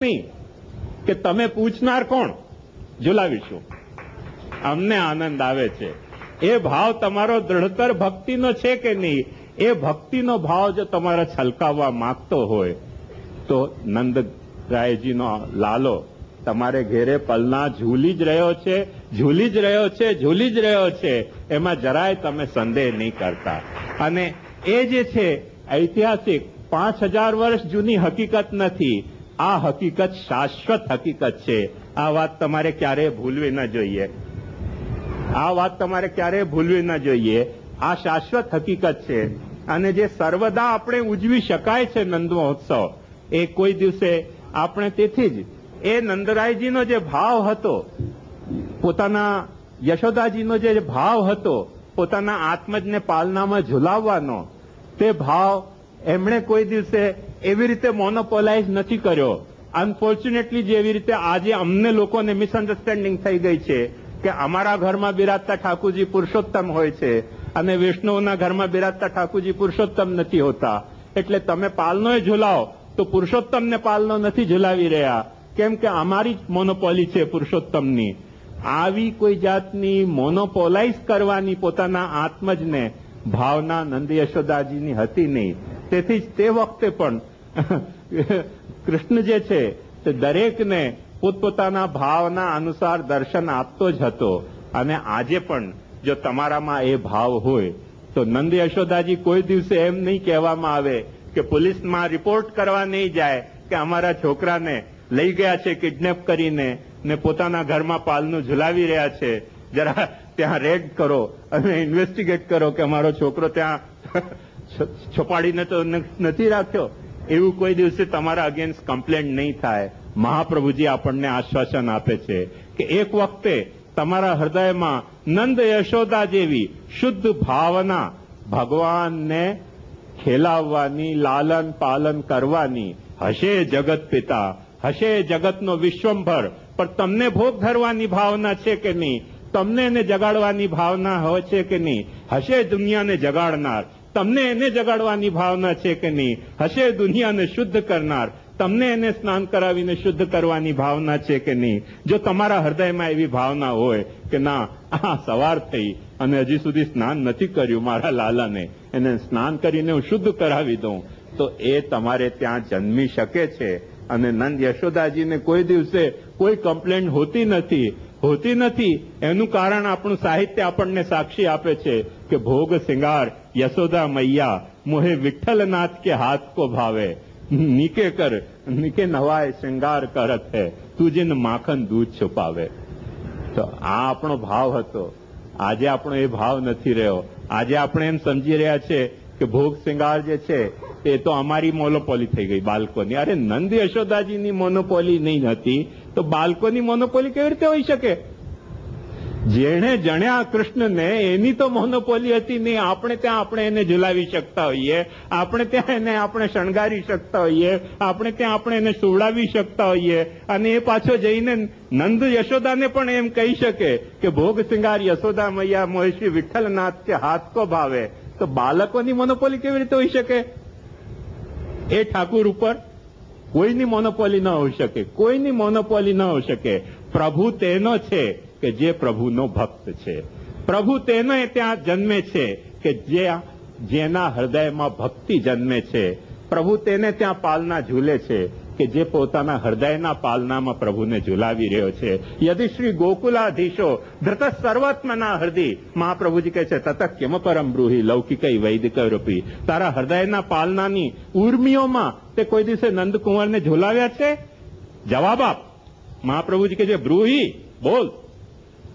નહીં કે તમે પૂછનાર કોણ, ઝુલાવીશું, અમને આનંદ આવે છે. એ ભાવ તમારો દ્રઢતર ભક્તિનો છે કે નહીં? એ ભક્તિનો ભાવ જો તમારે છલકાવવા માંગતો હોય તો નંદરાયજીનો લાલો તમારે ઘેરે પલના ઝૂલી જ રહ્યો છે, ઝૂલી જ રહ્યો છે, ઝૂલી જ રહ્યો છે, એમાં જરાય તમે સંદેહ નહીં કરતા. અને એ જે છે ઐતિહાસિક 5000 વર્ષ જૂની હકીકત નથી, આ હકીકત શાશ્વત હકીકત છે. આ વાત તમારે ક્યારેય ભૂલવી ન જોઈએ, આ વાત તમારે ક્યારેય ભૂલવી ન જોઈએ. આ શાશ્વત હકીકત છે. અને જે સર્વદા આપણે ઉજવી શકાય છે નંદ મહોત્સવ, એ કોઈ દિવસે આપણે તેથી જ એ નંદરાયજીનો જે ભાવ હતો, પોતાના યશોદાજીનો જે ભાવ હતો, પોતાના આત્મજને પાલનામાં ઝુલાવવાનો, તે ભાવ એમણે કોઈ દિવસે એવી રીતે મોનોપોલાઇઝ નથી કર્યો. અનફોર્ચ્યુનેટલી જેવી રીતે આજે અમને લોકોને મિસઅન્ડરસ્ટેન્ડિંગ થઈ ગઈ છે કે અમારા ઘરમાં બિરાજતા ઠાકુરજી પુરુષોત્તમ હોય છે અને વિષ્ણુના ઘરમાં બિરાજતા ઠાકુરજી પુરુષોત્તમ નથી હોતા, એટલે તમે પાલનોય ઝુલાવો તો પુરુષોત્તમને પાલનો નથી ઝુલાવી રહ્યા, કેમ કે અમારી જ મોનોપોલી છે પુરુષોત્તમની. આવી કોઈ જાતની મોનોપોલાઇઝ કરવાની પોતાના આત્મજને ભાવના નંદ યશોદાજીની હતી નહીં. તેથી જ તે વખતે પણ કૃષ્ણ જે છે તે દરેકને પોતપોતાના ભાવના અનુસાર દર્શન આપતો જ હતો. અને આજે પણ જો તમારામાં એ ભાવ હોય તો નંદ યશોદાજી કોઈ દિવસે એમ નહીં કહેવામાં આવે કે પોલીસમાં રિપોર્ટ કરવા નહીં જાય કે અમારા છોકરાને લઈ ગયા છે કિડનેપ કરીને ને પોતાના ઘરમાં પાલનું ઝુલાવી રહ્યા છે, જરા ત્યાં રેડ કરો અને ઇન્વેસ્ટિગેટ કરો કે અમારો છોકરો ત્યાં છુપાડીને તો નથી રાખ્યો. એવું કોઈ દિવસે તમારા અગેન્સ્ટ કમ્પ્લેન્ટ નહીં થાય. મહાપ્રભુજી આપણને આશ્વાસન આપે છે કે એક વખતે તમારા હૃદયમાં નંદ યશોદા જેવી શુદ્ધ ભાવના ભગવાનને ખેલાવવાની, લાલન પાલન કરવાની હશે જગત પિતા, હશે જગતનો વિશ્વંભર, પણ તમને ભોગ ધરવાની ભાવના છે કે નહીં? તમને એને જગાડવાની ભાવના હોય છે કે નહીં? હશે દુનિયાને જગાડનાર, તમને એને જગાડવાની ભાવના છે કે નહીં? હશે દુનિયાને શુદ્ધ કરનાર, તમને એને સ્નાન કરાવીને શુદ્ધ કરવાની ભાવના છે કે નહીં? જો તમારા હૃદયમાં એવી ભાવના હોય કે ના, આ સવાર થઈ અને હજી સુધી સ્નાન નથી કર્યું મારા લાલાને, એને સ્નાન કરીને હું શુદ્ધ કરાવી દઉં, તો એ તમારે ત્યાં જન્મી શકે છે. અને નંદ યશોદાજીને કોઈ દિવસે કોઈ કમ્પ્લેન્ટ હોતી નથી. એનું કારણ આપણું સાહિત્ય આપણને સાક્ષી આપે છે કે ભોગ સિંગાર યશોદા મૈયા મોહે વિઠ્ઠલનાથ કે હાથ કો ભાવે, નીકે નવાય શ્રૃંગાર કરત હે તું જીન માખન દૂધ છુપાવે. તો આ આપણો ભાવ હતો. આજે આપણો એ ભાવ નથી રહ્યો. આજે આપણે એમ સમજી રહ્યા છે કે ભોગ સિંગાર જે છે એ તો અમારી મોનોપોલી થઈ ગઈ, બાળકોની. અરે નંદ યશોદાજીની મોનોપોલી નહીં હતી તો બાળકોની મોનોપોલી કેવી રીતે હોઈ શકે? જેણે જણ્યા કૃષ્ણને એની તો મોનોપોલી હતી નહીં. આપણે ત્યાં આપણે એને ઝુલાવી શકતા હોઈએ, આપણે ત્યાં એને આપણે શણગારી શકતા હોઈએ, આપણે ત્યાં આપણે એને સુવડાવી શકતા હોઈએ, અને એ પાછો જઈને નંદ યશોદાને પણ એમ કહી શકે કે ભોગ સિંગાર યશોદા મૈયા મોહશ્રી વિઠ્ઠલનાથ કે હાથ કો ભાવે. તો બાળકોની મોનોપોલી કેવી રીતે હોઈ શકે? એ ઠાકુર ઉપર કોઈની મોનોપોલી ન હોઈ શકે, કોઈની મોનોપોલી ન હોઈ શકે. પ્રભુ તેનો છે કે જે પ્રભુનો ભક્ત છે. પ્રભુ તેને ત્યાં જન્મે છે કે જેના હૃદયમાં ભક્તિ જન્મે છે. પ્રભુ તેને ત્યાં પાલના ઝૂલે છે કે જે પોતાના હૃદયના પાલનામાં પ્રભુને ઝુલાવી રહ્યો છે. યદિ શ્રી ગોકુલાધીશો ધૃત સર્વાત્મના હૃદય, મહાપ્રભુજી કહે છે તત કેમ પરમ બ્રૂહી લૌકિકઈ વૈદિક રૂપી. તારા હૃદયના પાલનાની ઉર્મિઓમાં તે કોઈ દિવસે નંદકુંવરને ઝુલાવ્યા છે? જવાબ આપ. મહાપ્રભુજી કહે છે બ્રૂહી, બોલ,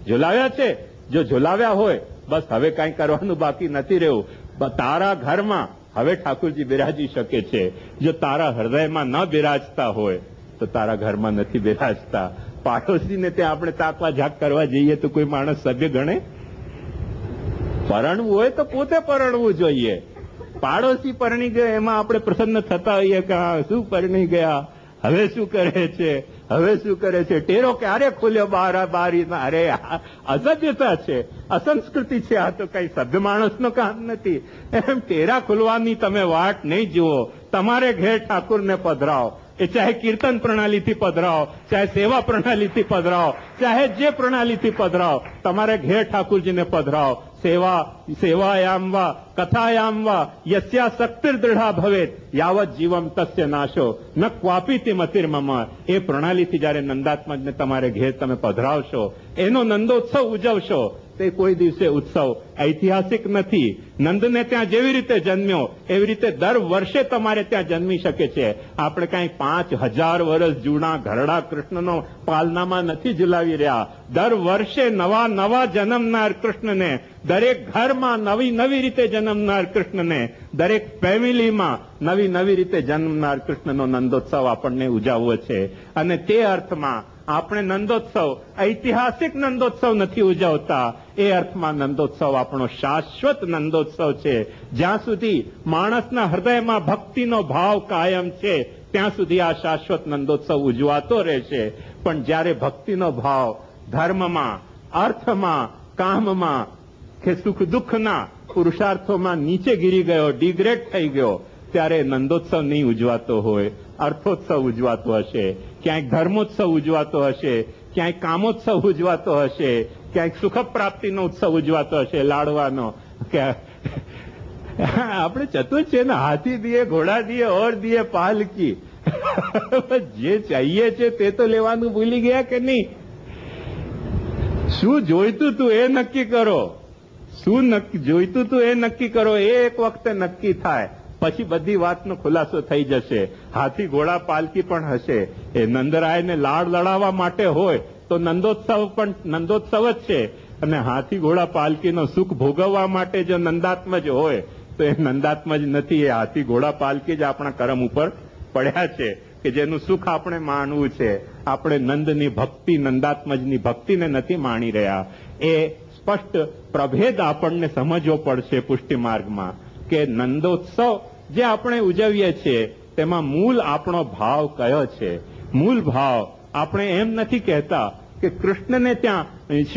ઝુલાવ્યા છે? જો ઝુલાવ્યા હોય બસ હવે કાંઈ કરવાનું બાકી નથી રહ્યું. તારા ઘરમાં હવે ઠાકુરજી બિરાજી શકે છે. જો તારા હૃદયમાં ન બિરાજતા હોય તો તારા ઘરમાં નથી બિરાજતા. પાડોશીને ત્યાં આપણે તાકવા ઝાક કરવા જઈએ તો કોઈ માણસ સભ્ય ગણે? પરણવું હોય તો પોતે પરણવું જોઈએ. પાડોશી પરણી ગયો એમાં આપણે પ્રસન્ન થતા હોઈએ કે હા શું પરણી ગયા, હવે શું કરે છે, હવે શું કરે છે, ટેરો ક્યારે ખોલ્યો બારીમાં. અરે અસભ્યતા છે, અસંસ્કૃતિ છે. આ તો કઈ સભ્ય માણસનો કામ નથી. એમ ટેરા ખોલવાની તમે વાટ નહીં જુઓ. તમારે ઘેર ઠાકુરને પધરાવો, એ ચાહે કીર્તન પ્રણાલીથી પધરાવો, ચાહે સેવા પ્રણાલીથી પધરાવો, ચાહે જે પ્રણાલીથી પધરાવો, તમારે ઘેર ઠાકુરજીને પધરાવો. સેવાયામ વા કથાયામ વા યસ્યા શક્તિર્દૃઢા ભવેત યાવત જીવમ તસ્ય નાશો ન ક્વાપીતિ મતિર્મમ. એ પ્રણાલીથી જયારે નંદાત્મજને તમારે ઘેર તમે પધરાવશો, એનો નંદોત્સવ ઉજવશો, તે કોઈ દિવસે ઉત્સવ ઐતિહાસિક નથી. નંદને ત્યાં જેવી રીતે જન્મ્યો એવી રીતે દર વર્ષે તમારે ત્યાં જન્મી શકે છે. આપણે કાંઈ 5000 વર્ષ જૂના ઘરડા કૃષ્ણનો પાલનામાં નથી ઝુલાવી રહ્યા. દર વર્ષે નવા નવા જન્મનાર કૃષ્ણને, દરેક ઘરમાં નવી નવી રીતે જન્મનાર કૃષ્ણને, દરેક ફેમિલીમાં નવી નવી રીતે જન્મનાર કૃષ્ણનો નંદોત્સવ આપણને ઉજવવો છે. અને તે અર્થમાં આપણે નંદોત્સવ ઐતિહાસિક નંદોત્સવ નથી ઉજવતા. એ અર્થમાં નંદોત્સવ આપણો શાશ્વત નંદોત્સવ છે. જ્યાં સુધી માણસના હૃદયમાં ભક્તિનો ભાવ કાયમ છે ત્યાં સુધી આ શાશ્વત નંદોત્સવ ઉજવાતો રહેશે. પણ જ્યારે ભક્તિનો ભાવ ધર્મમાં, અર્થમાં, કામમાં કે સુખ દુઃખના પુરુષાર્થોમાં નીચે ગીરી ગયો, ડિગ્રેડ થઈ ગયો, ત્યારે નંદોત્સવ નહીં ઉજવાતો હોય, અર્થોત્સવ ઉજવાતો હશે, ક્યાંક ધર્મોત્સવ ઉજવાતો હશે, ક્યાંક કામોત્સવ ઉજવાતો હશે, ક્યાંક સુખ પ્રાપ્તિનો ઉત્સવ ઉજવાતો હશે, લાડવાનો. આપણે ચતુર છે ને, હાથી દિયે, ઘોડા દિયે, ઓર દિયે પાલકી. જે ચાહીએ છે તે તો લેવાનું ભૂલી ગયા કે નહીં? શું જોઈતું તું એ નક્કી કરો. શું જોઈતું તું એ નક્કી કરો. એ એક વખતે નક્કી થાય પછી બધી વાતનો ખુલાસો થઈ જશે. હાથી ઘોડા પાલકી પણ હશે. એ નંદરાયને લાડ લડાવવા માટે હોય તો નંદોત્સવ પણ નંદોત્સવ જ છે. અને હાથી ઘોડા પાલકીનો સુખ ભોગવવા માટે જો નંદાત્મજ હોય તો એ નંદાત્મજ નથી. એ હાથી ઘોડા પાલકી જ આપણા કરમ ઉપર પડ્યા છે કે જેનું સુખ આપણે માણવું છે. આપણે નંદની ભક્તિ, નંદાત્મજની ભક્તિને નથી માણી રહ્યા. એ સ્પષ્ટ પ્રભેદ આપણને સમજવો પડશે પુષ્ટિ માર્ગમાં કે નંદોત્સવ જે આપણે ઉજવીએ છીએ તેમાં મૂળ આપણો ભાવ કયો છે. મૂળ ભાવ આપણે એમ નથી કહેતા કે કૃષ્ણને ત્યાં,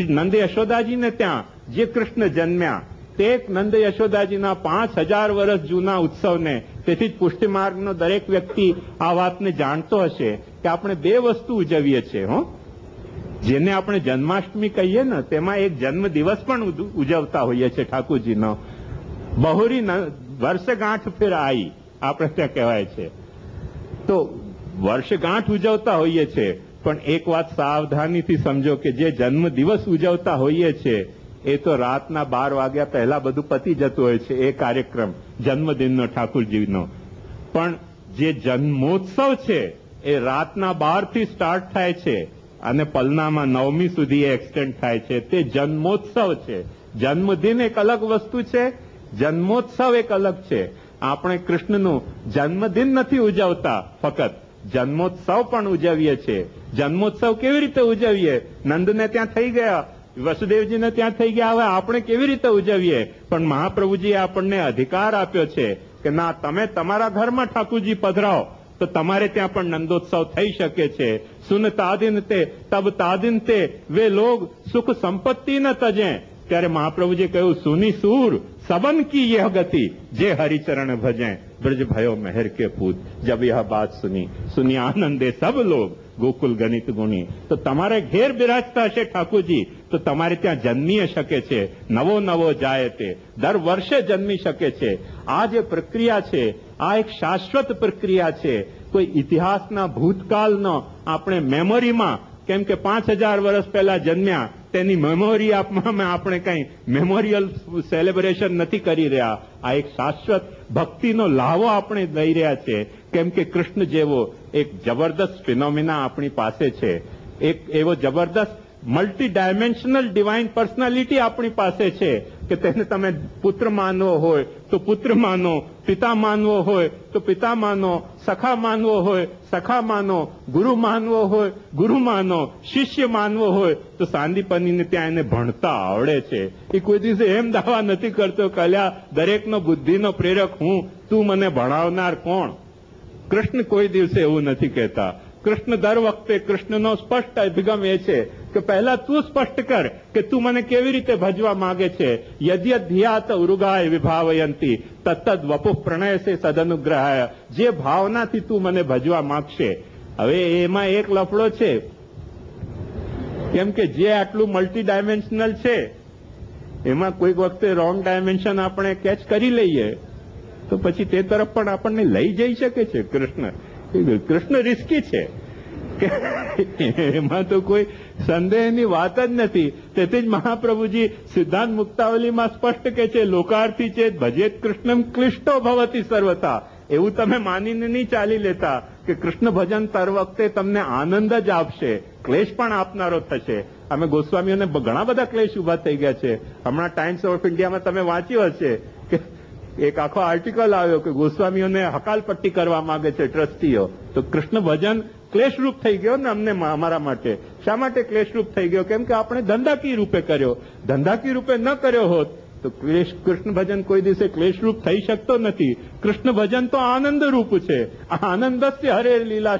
નંદ યશોદાજીને ત્યાં જે કૃષ્ણ જન્મ્યા તે નંદ યશોદાજીના 5000 વર્ષ જૂના ઉત્સવને, તેથી જ પુષ્ટિ માર્ગનો દરેક વ્યક્તિ આ વાતને જાણતો હશે કે આપણે બે વસ્તુ ઉજવીએ છીએ. જેને આપણે જન્માષ્ટમી કહીએ ને તેમાં એક જન્મ દિવસ પણ ઉજવતા હોઈએ છીએ ઠાકુરજીનો. બહુરી વર્ષગાંઠ ફિર આઈ આપણે ત્યાં કહેવાય છે. તો વર્ષગાંઠ ઉજવતા હોઈએ છીએ, પણ એક વાત સાવધાનીથી સમજો કે જે જન્મ દિવસ ઉજવતા હોઈએ છીએ એ તો રાતના 12 વાગ્યા પહેલા બધું પતી જતું હોય છે એ કાર્યક્રમ જન્મદિનનો ઠાકુરજીનો. પણ જે જન્મોત્સવ છે એ રાતના 12 થી સ્ટાર્ટ થાય છે અને પલનામાં 9મી સુધી એક્સટેન્ડ થાય છે. તે જન્મોત્સવ છે. જન્મદિન એક અલગ વસ્તુ છે, જન્મોત્સવ એક અલગ છે. આપણે કૃષ્ણનું જન્મદિન નથી ઉજવતા, ફક્ત જન્મોત્સવ પણ ઉજવીએ છીએ. જન્મોત્સવ કેવી રીતે ઉજવીએ? નંદને ત્યાં થઈ ગયા, વસુદેવજીને ત્યાં થઈ ગયા, હવે આપણે કેવી રીતે ઉજવીએ? પણ મહાપ્રભુજીએ આપણને અધિકાર આપ્યો છે કે ના, તમે તમારા ઘરમાં ઠાકુરજી પધરાવો તો તમારે ત્યાં પણ નંદોત્સવ થઈ શકે છે. સુન તાદિન તે તબ તાદિન તે વે લોગ સુખ સંપત્તિ ન તજે. ત્યારે મહાપ્રભુજીએ કહ્યું, સુની સૂર सबन की यह गति जे हरिचरण भजें ब्रज भयो मेहर के पूत. जब यह बात सुनी आनंदे सब लोग गोकुल गणित गुणी. તો તમારે ઘેર બિરાજતા હશે ઠાકુરજી તો તમારે ત્યાં જન્મી શકે છે. નવો નવો જાય તે દર વર્ષે જન્મી શકે છે. આ જે પ્રક્રિયા છે આ એક શાશ્વત પ્રક્રિયા છે. કોઈ ઇતિહાસના ભૂતકાળનો આપણે મેમોરીમાં, કેમ કે 5000 વર્ષ પહેલા જન્મ્યા તેની મેમોરી આપવામાં આપણે કઈ મેમોરિયલ સેલિબ્રેશન નથી કરી રહ્યા. આ એક શાશ્વત ભક્તિનો લાવો આપણે લઈ રહ્યા છે. કેમ કે કૃષ્ણ જેવો એક જબરદસ્ત ફિનોમિના આપણી પાસે છે. એક એવો જબરદસ્ત મલ્ટી ડાયમેન્શનલ ડિવાઇન પર્સનાલિટી આપણી પાસે છે કે તેને તમે પુત્ર માનવો હોય તો પુત્ર માનો, પિતા માનવો હોય તો પિતા માનો, સખા માનવો હોય સખા માનો, ગુરુ માનવો હોય ગુરુ માનો, શિષ્ય માનવો હોય તો સાંદીપનીને ત્યાં એને ભણતા આવડે છે. એ કોઈ દિવસે એમ દાવા નથી કરતો કે અલ્યા દરેકનો બુદ્ધિનો પ્રેરક હું, તું મને ભણાવનાર કોણ. કૃષ્ણ કોઈ દિવસે એવું નથી કહેતા. કૃષ્ણ દર વખતે, કૃષ્ણનો સ્પષ્ટ અભિગમ એ છે કે પહેલા તું સ્પષ્ટ કર કે તું મને કેવી રીતે ભજવા માંગે છે. યદ્યત ધ્યાત ઉરુગાય વિભાવયંતી તત્તદ વપુ પ્રણયસે સદનુગ્રહાય. જે ભાવનાથી તું મને ભજવા માંગશે. હવે એમાં એક લફડો છે, કેમ કે જે આટલું મલ્ટી ડાયમેન્શનલ છે એમાં કોઈક વખતે રોંગ ડાયમેન્શન આપણે કેચ કરી લઈએ તો પછી તે તરફ પણ આપણને લઈ જઈ શકે છે કૃષ્ણ રિસ્કી છે, એમાં તો કોઈ સંદેહની વાત જ નથી. તેથી જ મહાપ્રભુજી સિદ્ધાંત મુક્તાવલીમાં સ્પષ્ટ કે છે, લોકાર્થી ચેત ભજેત કૃષ્ણમ ક્લિષ્ટો ભવતી સર્વથા. એવું તમે માનીને નહીં ચાલી લેતા કે કૃષ્ણ ભજન દર વખતે તમને આનંદ જ આપશે, ક્લેશ પણ આપનારો થશે. અમે ગોસ્વામીઓને ઘણા બધા ક્લેશ ઉભા થઈ ગયા છે. હમણાં ટાઈમ્સ ઓફ ઇન્ડિયામાં તમે વાંચ્યું હશે કે એક આખો આર્ટિકલ આવ્યો કે ગોસ્વામીઓને હકાલપટ્ટી કરવા માંગે છે ટ્રસ્ટીઓ. તો કૃષ્ણ ભજન ક્લેશરૂપ થઈ ગયો ને અમને, અમારા માટે. શા માટે ક્લેશરૂપ થઈ ગયો? કેમ કે આપણે ધંધાકીય રૂપે કર્યો. ધંધાકીય રૂપે ન કર્યો હોત તો કૃષ્ણ ભજન કોઈ દિવસે ક્લેશરૂપ થઈ શકતો નથી. કૃષ્ણ ભજન તો આનંદ રૂપ છે. આનંદસ્ય હરે લીલા